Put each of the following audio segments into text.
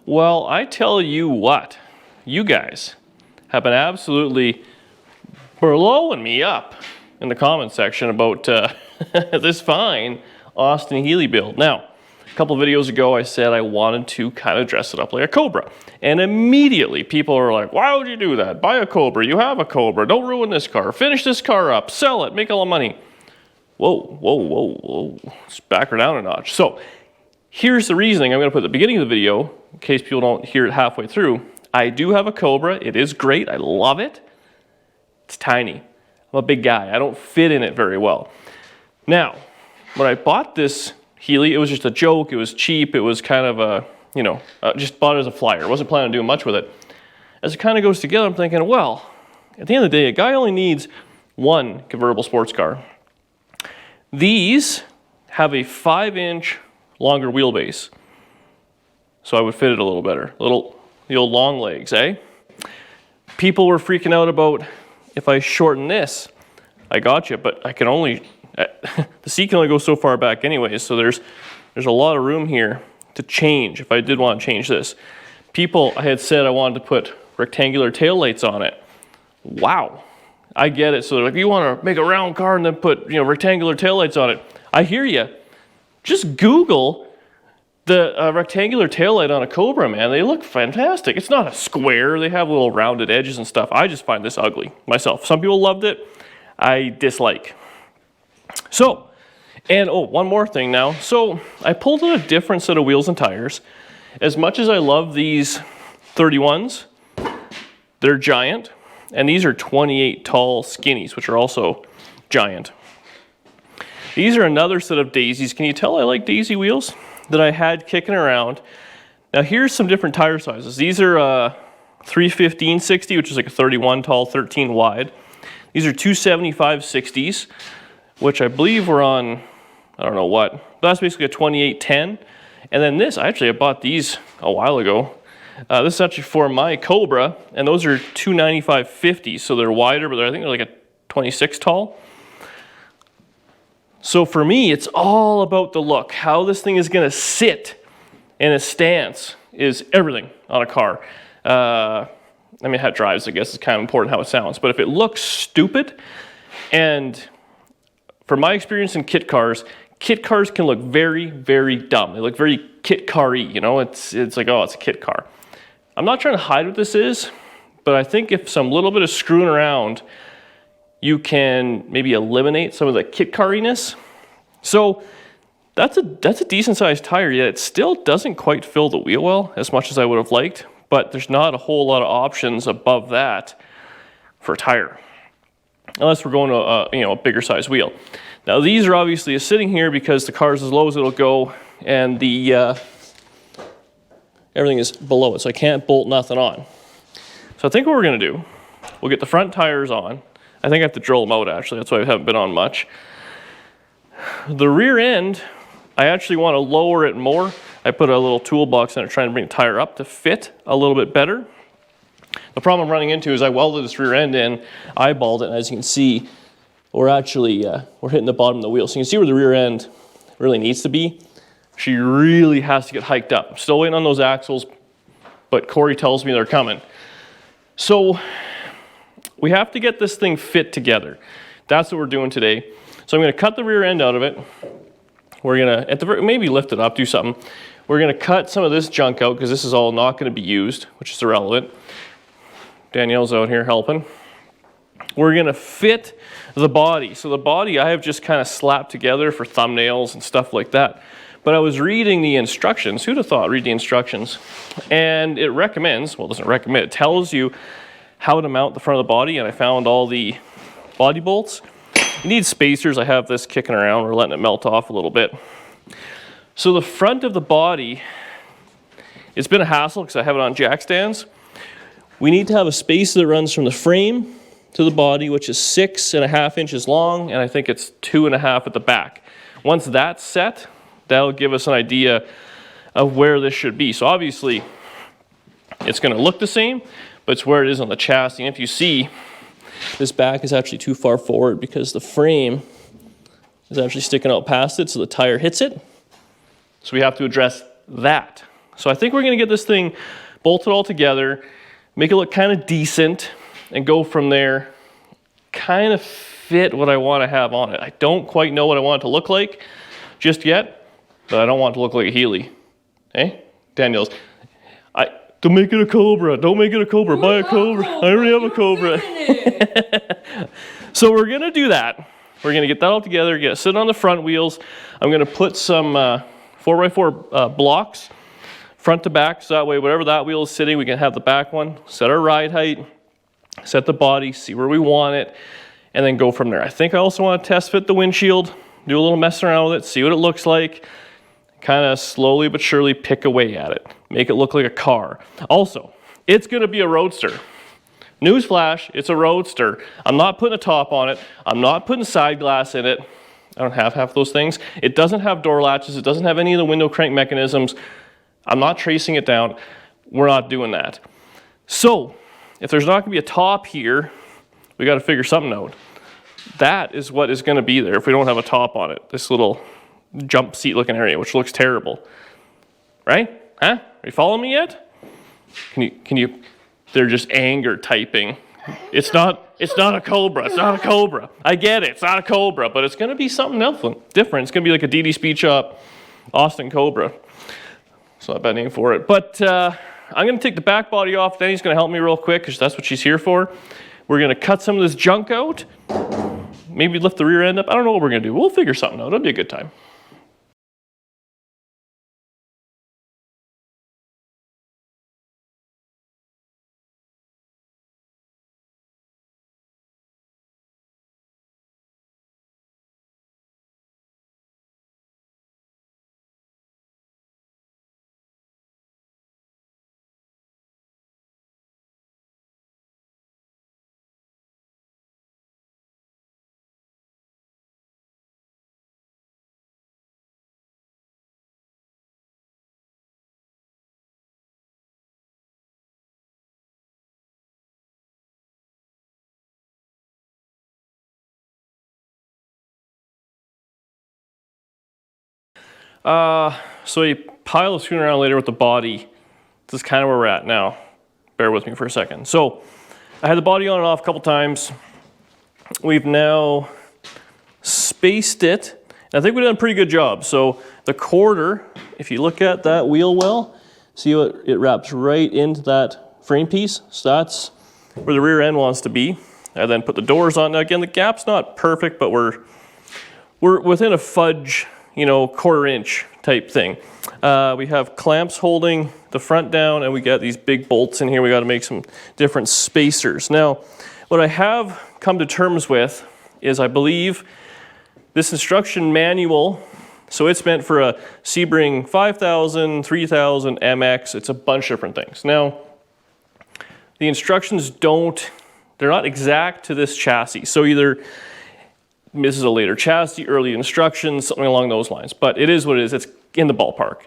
Well, I tell you what, you guys have been absolutely blowing me up in the comment section about this fine Austin Healey build. Now, a couple of videos ago, I said I wanted to kind of dress it up like a Cobra. And immediately people are like, why would you do that? Buy a Cobra, you have a Cobra, don't ruin this car, finish this car up, sell it, make all the money. Whoa, whoa, whoa, whoa, let's back her down a notch. So here's the reasoning I'm gonna put at the beginning of the video, in case people don't hear it halfway through. I do have a Cobra, it is great, I love it. It's tiny, I'm a big guy, I don't fit in it very well. Now, when I bought this Healey, it was just a joke, it was cheap, it was kind of a, you know, just bought it as a flyer. Wasn't planning on doing much with it. As it kind of goes together, I'm thinking, well, at the end of the day, a guy only needs one convertible sports car. These have a 5-inch longer wheelbase, so I would fit it a little better. The old long legs, eh? People were freaking out about if I shorten this. I got you, but I can only, the seat can only go so far back anyways, so there's a lot of room here to change if I did want to change this. People, I had said I wanted to put rectangular taillights on it. Wow, I get it. So they're like, you want to make a round car and then put, you know, rectangular taillights on it. I hear you. Just Google the rectangular taillight on a Cobra, man. They look fantastic. It's not a square. They have little rounded edges and stuff. I just find this ugly myself. Some people loved it. I dislike. So, and oh, one more thing now. So I pulled out a different set of wheels and tires. As much as I love these 31s, they're giant. And these are 28 tall skinnies, which are also giant. These are another set of daisies. Can you tell I like daisy wheels that I had kicking around? Now here's some different tire sizes. These are 315/60, which is like a 31 tall, 13 wide. These are 275/60s, which I believe were on, I don't know what. But that's basically a 28/10. And then this, I bought these a while ago. This is actually for my Cobra, and those are 295/50, so they're wider, but I think they're like a 26 tall. So for me, it's all about the look. How this thing is gonna sit in a stance is everything on a car. I mean, how it drives, I guess, is kind of important how it sounds, but if it looks stupid, and from my experience in kit cars can look very, very dumb. They look very kit car-y, you know? It's like, oh, it's a kit car. I'm not trying to hide what this is, but I think if some little bit of screwing around, you can maybe eliminate some of the kit car-iness. So that's a decent sized tire, yet it still doesn't quite fill the wheel well as much as I would have liked, but there's not a whole lot of options above that for a tire, unless we're going to a bigger size wheel. Now these are obviously sitting here because the car's as low as it'll go, and the everything is below it, so I can't bolt nothing on. So I think what we're gonna do, we'll get the front tires on. I think I have to drill them out actually, that's why I haven't been on much. The rear end, I actually want to lower it more. I put a little toolbox in it trying to bring the tire up to fit a little bit better. The problem I'm running into is I welded this rear end in, eyeballed it, and as you can see, we're actually, we're hitting the bottom of the wheel. So you can see where the rear end really needs to be. She really has to get hiked up. I'm still waiting on those axles, but Corey tells me they're coming. So we have to get this thing fit together. That's what we're doing today. So I'm gonna cut the rear end out of it. We're gonna, maybe lift it up, do something. We're gonna cut some of this junk out because this is all not gonna be used, which is irrelevant. Danielle's out here helping. We're gonna fit the body. So the body I have just kind of slapped together for thumbnails and stuff like that. But I was reading the instructions. Who'd have thought, read the instructions? And it recommends, well, it doesn't recommend, it tells you how to mount the front of the body, and I found all the body bolts. You need spacers. I have this kicking around. We're letting it melt off a little bit. So the front of the body, it's been a hassle because I have it on jack stands. We need to have a spacer that runs from the frame to the body, which is 6.5 inches long, and I think it's 2.5 at the back. Once that's set, that'll give us an idea of where this should be. So obviously, it's going to look the same, but it's where it is on the chassis. And if you see, this back is actually too far forward because the frame is actually sticking out past it, so the tire hits it. So we have to address that. So I think we're gonna get this thing bolted all together, make it look kind of decent, and go from there. Kind of fit what I want to have on it. I don't quite know what I want it to look like just yet, but I don't want it to look like a Healey. Hey, Daniel's. Don't make it a Cobra. Don't make it a Cobra. Buy a Cobra. I already have a Cobra. So we're gonna do that. We're gonna get that all together, get it sitting on the front wheels. I'm gonna put some 4x4 blocks front to back, so that way whatever that wheel is sitting, we can have the back one, set our ride height, set the body, see where we want it, and then go from there. I think I also want to test fit the windshield, do a little messing around with it, see what it looks like, kind of slowly but surely pick away at it, make it look like a car. Also, it's going to be a roadster. Newsflash, it's a roadster. I'm not putting a top on it. I'm not putting side glass in it. I don't have half of those things. It doesn't have door latches. It doesn't have any of the window crank mechanisms. I'm not tracing it down. We're not doing that. So, if there's not going to be a top here, we got to figure something out. That is what is going to be there if we don't have a top on it. This little jump seat looking area, which looks terrible. Right? Huh? Are you following me yet? Can you, they're just anger typing. It's not a Cobra. It's not a Cobra. I get it. It's not a Cobra, but it's going to be something else different. It's going to be like a DD Speed Shop Austin Cobra. It's not a bad name for it. But I'm going to take the back body off. Danny's going to help me real quick because that's what she's here for. We're going to cut some of this junk out. Maybe lift the rear end up. I don't know what we're going to do. We'll figure something out. It'll be a good time. So a pile of screwing around later with the body. This is kind of where we're at now. Bear with me for a second. So I had the body on and off a couple times. We've now spaced it. And I think we've done a pretty good job. So the quarter, if you look at that wheel well, see what it wraps right into that frame piece. So that's where the rear end wants to be. I then put the doors on. Now again, the gap's not perfect, but we're within a fudge, you know, 1/4 inch type thing. We have clamps holding the front down, and we got these big bolts in here. We got to make some different spacers. Now, what I have come to terms with is, I believe, this instruction manual. So it's meant for a Sebring 5000, 3000, MX. It's a bunch of different things. Now, the instructions they're not exact to this chassis. So either this is a later chassis, early instructions, something along those lines. But it is what it is. It's in the ballpark.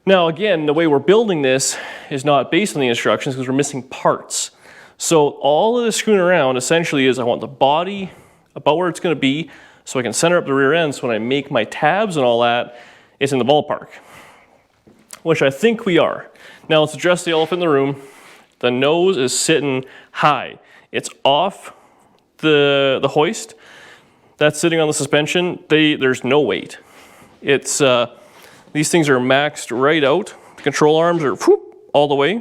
Now, again, the way we're building this is not based on the instructions because we're missing parts. So all of this screwing around essentially is I want the body about where it's going to be so I can center up the rear end so when I make my tabs and all that, it's in the ballpark, which I think we are. Now let's address the elephant in the room. The nose is sitting high. It's off the hoist. That's sitting on the suspension. There's no weight. It's these things are maxed right out. The control arms are all the way.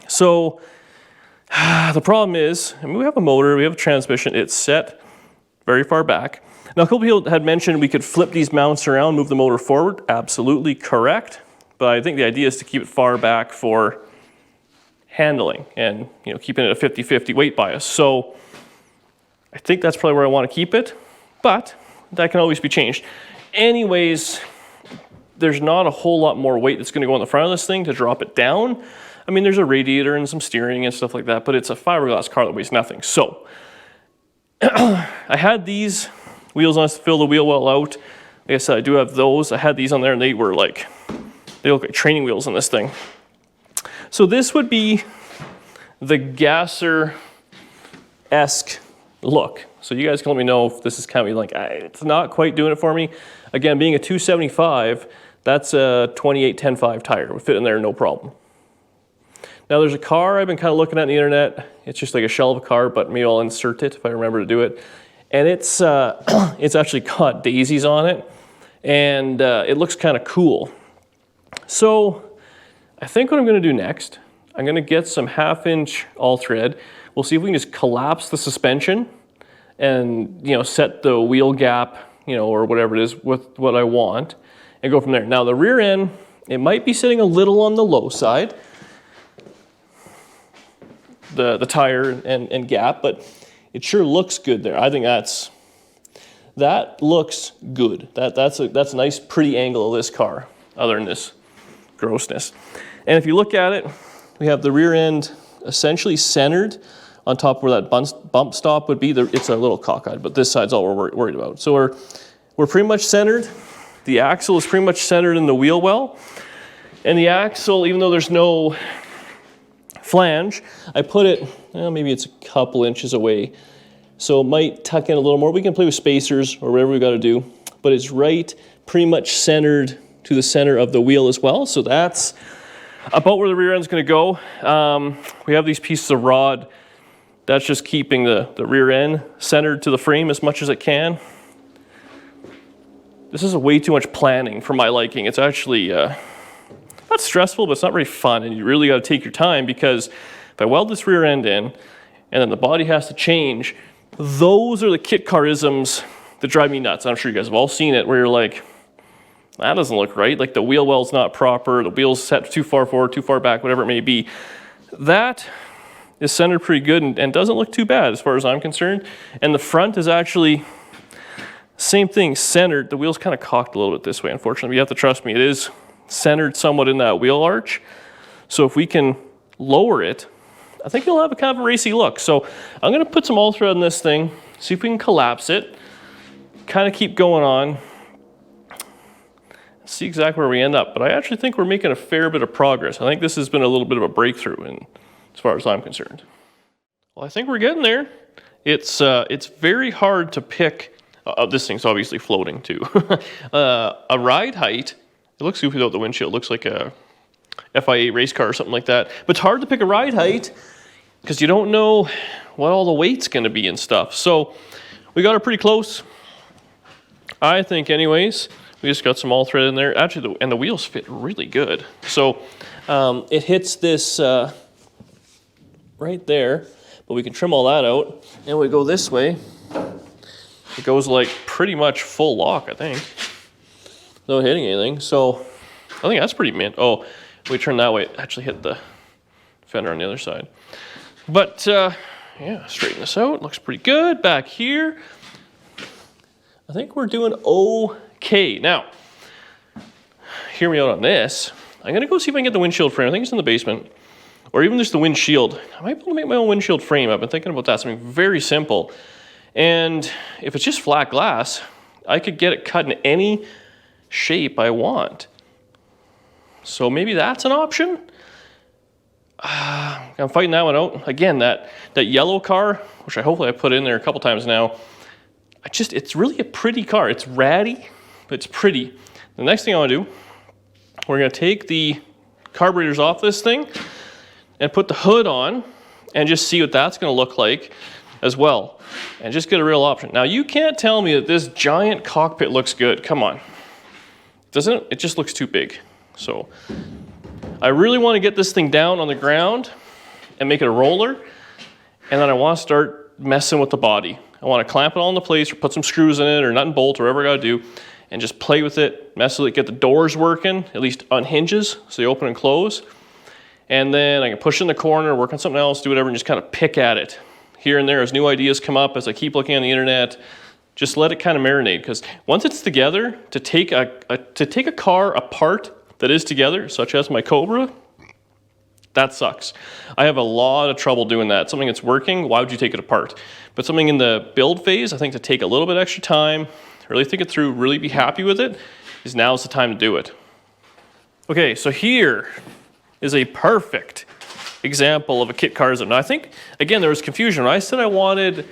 So the problem is, I mean, we have a motor, we have a transmission. It's set very far back. Now, a couple people had mentioned we could flip these mounts around, move the motor forward. Absolutely correct. But I think the idea is to keep it far back for handling and, you know, keeping it a 50-50 weight bias. So I think that's probably where I want to keep it, but that can always be changed. Anyways, there's not a whole lot more weight that's going to go on the front of this thing to drop it down. I mean, there's a radiator and some steering and stuff like that, but it's a fiberglass car that weighs nothing. So I had these wheels on to fill the wheel well out. Like I said, I do have those. I had these on there and they look like training wheels on this thing. So this would be the Gasser-esque look. So you guys can let me know if this is kind of like, it's not quite doing it for me. Again, being a 275, That's a 28 10.5 tire. Would fit in there no problem. Now there's a car I've been kind of looking at on the internet. It's just like a shell of a car, but maybe I'll insert it if I remember to do it. And it's actually got daisies on it, and it looks kind of cool. So I think what I'm going to do next, I'm going to get some 1/2-inch all thread. We'll see if we can just collapse the suspension and, you know, set the wheel gap, you know, or whatever it is with what I want, and go from there. Now the rear end, it might be sitting a little on the low side, the tire and gap, but it sure looks good there. I think that looks good. That's a nice pretty angle of this car, other than this grossness. And if you look at it, we have the rear end essentially centered on top where that bump stop would be. It's a little cockeyed, but this side's all we're worried about. So we're pretty much centered. The axle is pretty much centered in the wheel well. And the axle, even though there's no flange, I put it, well, maybe it's a couple inches away. So it might tuck in a little more. We can play with spacers or whatever we got to do, but it's right pretty much centered to the center of the wheel as well. So that's about where the rear end's going to go. We have these pieces of rod. That's just keeping the rear end centered to the frame as much as it can. This is way too much planning for my liking. It's actually not stressful, but it's not very fun, and you really got to take your time, because if I weld this rear end in and then the body has to change, those are the kit car-isms that drive me nuts. I'm sure you guys have all seen it, where you're like, that doesn't look right. Like the wheel well's not proper, the wheel's set too far forward, too far back, whatever it may be. That is centered pretty good and doesn't look too bad as far as I'm concerned. And the front is actually same thing, centered. The wheel's kind of cocked a little bit this way, unfortunately. But you have to trust me, it is centered somewhat in that wheel arch. So if we can lower it, I think you'll have a kind of a racy look. So I'm going to put some all thread in this thing, see if we can collapse it, kind of keep going on, see exactly where we end up. But I actually think we're making a fair bit of progress. I think this has been a little bit of a breakthrough as far as I'm concerned. Well, I think we're getting there. It's very hard to pick. This thing's obviously floating too. A ride height. It looks goofy without the windshield. It looks like a FIA race car or something like that. But it's hard to pick a ride height because you don't know what all the weight's going to be and stuff. So we got it pretty close, I think, anyways. We just got some all thread in there. Actually, and the wheels fit really good. So it hits this right there, but we can trim all that out. And we go this way. It goes like pretty much full lock, I think. No hitting anything. So I think that's pretty mint. Oh, we turn that way, it actually hit the fender on the other side. But yeah, straighten this out. Looks pretty good. Back here, I think we're doing okay. Now, hear me out on this. I'm gonna go see if I can get the windshield frame. I think it's in the basement, or even just the windshield. I might be able to make my own windshield frame. I've been thinking about that, something very simple. And if it's just flat glass, I could get it cut in any shape I want. So maybe that's an option. I'm fighting that one out. Again, that yellow car, which hopefully I put in there a couple times now, it's really a pretty car. It's ratty, but it's pretty. The next thing I want to do, we're going to take the carburetors off this thing and put the hood on and just see what that's going to look like as well, and just get a real option. Now, you can't tell me that this giant cockpit looks good. Come on. Doesn't it? It just looks too big. So I really want to get this thing down on the ground and make it a roller, and then I want to start messing with the body. I want to clamp it all into place or put some screws in it or nut and bolt or whatever I got to do, and just play with it, mess with it, get the doors working, at least on hinges so they open and close. And then I can push in the corner, work on something else, do whatever, and just kind of pick at it here and there as new ideas come up, as I keep looking on the internet. Just let it kind of marinate, because once it's together, to take a car apart that is together, such as my Cobra, that sucks. I have a lot of trouble doing that. Something that's working, why would you take it apart? But something in the build phase, I think to take a little bit extra time, really think it through, really be happy with it, is now's the time to do it. Okay, so here is a perfect example of a kit car-ism. Now I think, again, there was confusion. When I said I wanted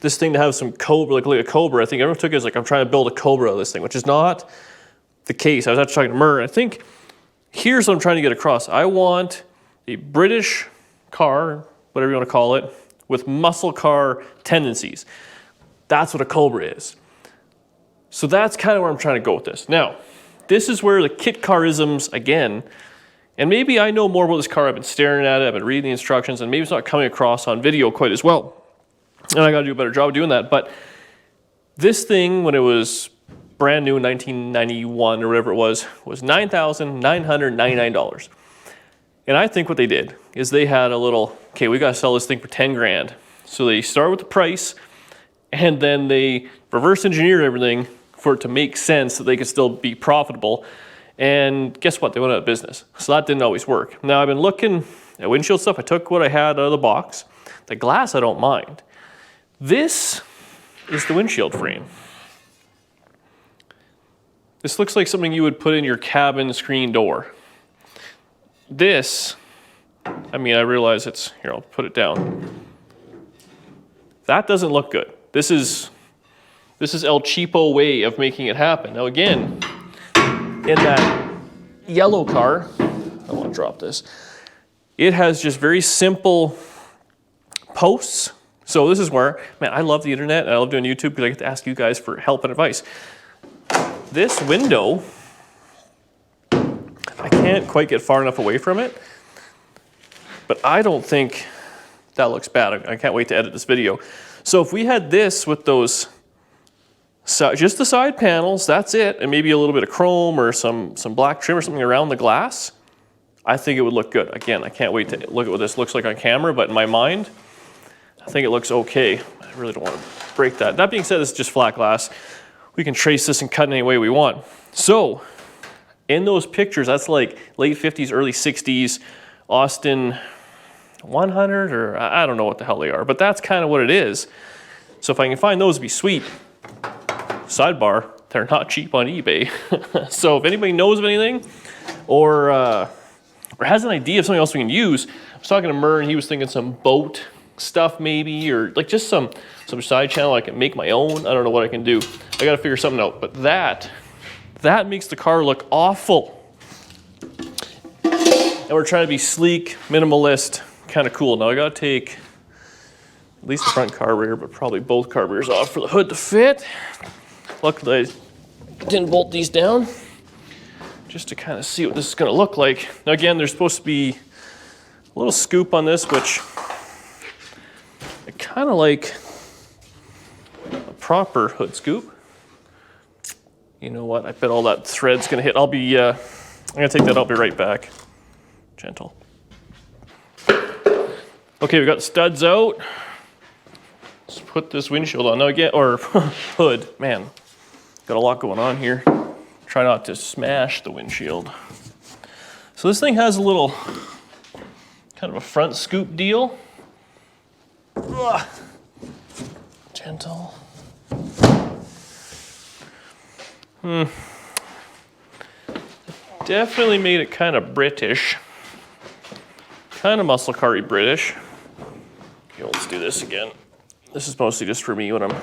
this thing to have some Cobra, like a Cobra, I think everyone took it as like I'm trying to build a Cobra of this thing, which is not the case. I was actually talking to Murr. I think here's what I'm trying to get across. I want a British car, whatever you want to call it, with muscle car tendencies. That's what a Cobra is. So that's kind of where I'm trying to go with this. Now, this is where the kit carisms again, and maybe I know more about this car. I've been staring at it, I've been reading the instructions, and maybe it's not coming across on video quite as well. And I got to do a better job of doing that. But this thing, when it was brand new in 1991 or whatever it was $9,999. And I think what they did is they had a little, okay, we got to sell this thing for 10 grand. So they start with the price, and then they reverse engineer everything for it to make sense so they could still be profitable. And guess what? They went out of business. So that didn't always work. Now I've been looking at windshield stuff. I took what I had out of the box. The glass I don't mind. This is the windshield frame. This looks like something you would put in your cabin screen door. This, I mean, I realize it's, here, I'll put it down. That doesn't look good. This is El Cheapo way of making it happen. Now again, in that yellow car, I don't want to drop this, it has just very simple posts. So this is where, man, I love the internet and I love doing YouTube because I get to ask you guys for help and advice. This window, I can't quite get far enough away from it, but I don't think that looks bad. I can't wait to edit this video. So if we had this with those, just the side panels, that's it, and maybe a little bit of chrome or some black trim or something around the glass, I think it would look good. Again, I can't wait to look at what this looks like on camera, but in my mind, I think it looks okay. I really don't want to break that. That being said, this is just flat glass. We can trace this and cut in any way we want. So, in those pictures, that's like late 50s, early 60s, Austin 100, or I don't know what the hell they are, but that's kind of what it is. So if I can find those, it'd be sweet. Sidebar, they're not cheap on eBay. So if anybody knows of anything, or has an idea of something else we can use, I was talking to Murr and he was thinking some boat stuff maybe, or like just some side channel I can make my own. I don't know what I can do. I got to figure something out, but that makes the car look awful. And we're trying to be sleek, minimalist, kind of cool. Now I got to take at least the front carburetor, but probably both carburetors off for the hood to fit. Luckily I didn't bolt these down, just to kind of see what this is going to look like. Now again, there's supposed to be a little scoop on this, which I kind of like a proper hood scoop. You know what? I bet all that thread's going to hit. I'm going to take that. I'll be right back. Gentle. Okay, we got the studs out. Let's put this windshield on. Now again, or hood. Man, got a lot going on here. Try not to smash the windshield. So this thing has a little kind of a front scoop deal. Ugh. Gentle. Definitely made it kind of British. Kind of muscle car-y British. Okay, let's do this again. This is mostly just for me when I'm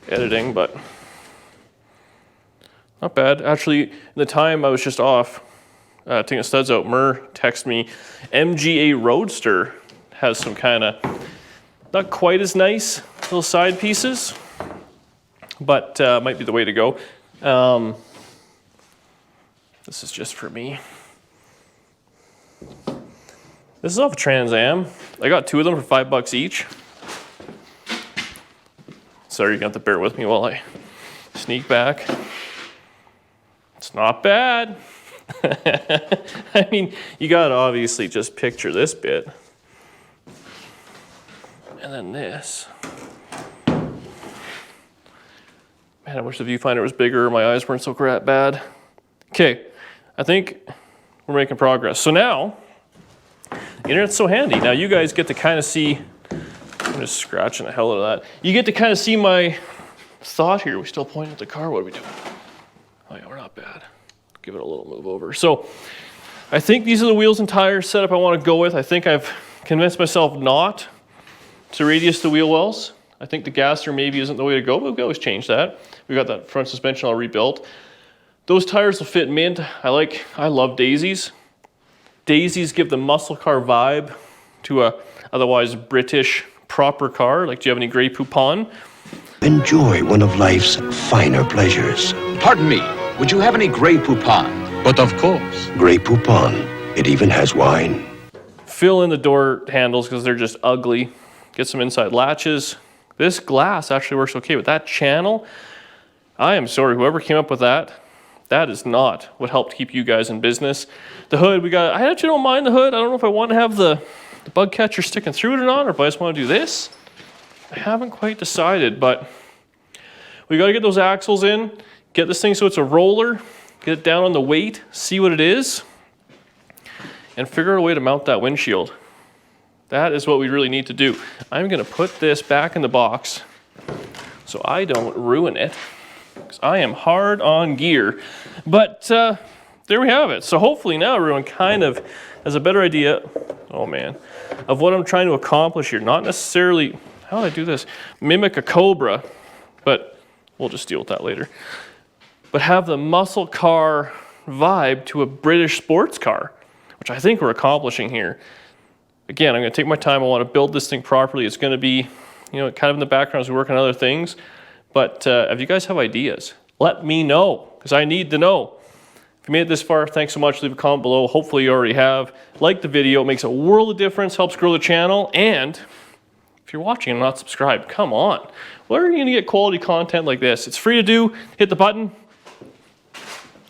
editing, but not bad. Actually, in the time I was just off taking the studs out, Murr texted me, MGA Roadster has some kind of not quite as nice little side pieces, but might be the way to go. This is just for me. This is off a Trans Am. I got 2 of them for $5 each. Sorry, you're gonna have to bear with me while I sneak back. It's not bad. I mean, you gotta obviously just picture this bit. And then this. Man, I wish the viewfinder was bigger, my eyes weren't so bad. Okay, I think we're making progress. So now, the internet's so handy. Now you guys get to kind of see, I'm just scratching the hell out of that. You get to kind of see my thought here. We still pointing at the car, what are we doing? Oh yeah, we're not bad. Give it a little move over. So I think these are the wheels and tires setup I want to go with. I think I've convinced myself not to radius the wheel wells. I think the gasser maybe isn't the way to go, but we can always change that. We got that front suspension all rebuilt. Those tires will fit mint. I love daisies. Daisies give the muscle car vibe to a otherwise British proper car. Like, do you have any Grey Poupon? Enjoy one of life's finer pleasures. Pardon me, would you have any Grey Poupon? But of course. Grey Poupon. It even has wine. Fill in the door handles because they're just ugly. Get some inside latches. This glass actually works okay, but that channel, I am sorry, whoever came up with that, that is not what helped keep you guys in business. The hood, I actually don't mind the hood. I don't know if I want to have the bug catcher sticking through it or not, or if I just want to do this. I haven't quite decided, but we got to get those axles in, get this thing so it's a roller, get it down on the weight, see what it is, and figure out a way to mount that windshield. That is what we really need to do. I'm going to put this back in the box so I don't ruin it, because I am hard on gear. But there we have it. So hopefully now everyone kind of has a better idea, oh man, of what I'm trying to accomplish here. Not necessarily, how do I do this? Mimic a Cobra, but we'll just deal with that later. But have the muscle car vibe to a British sports car, which I think we're accomplishing here. Again, I'm going to take my time. I want to build this thing properly. It's going to be, kind of in the background as we work on other things. But if you guys have ideas, let me know, because I need to know. If you made it this far, thanks so much. Leave a comment below. Hopefully you already have. Like the video. It makes a world of difference, helps grow the channel. And if you're watching and not subscribed, come on. Where are you going to get quality content like this? It's free to do. Hit the button.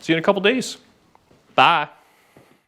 See you in a couple days. Bye.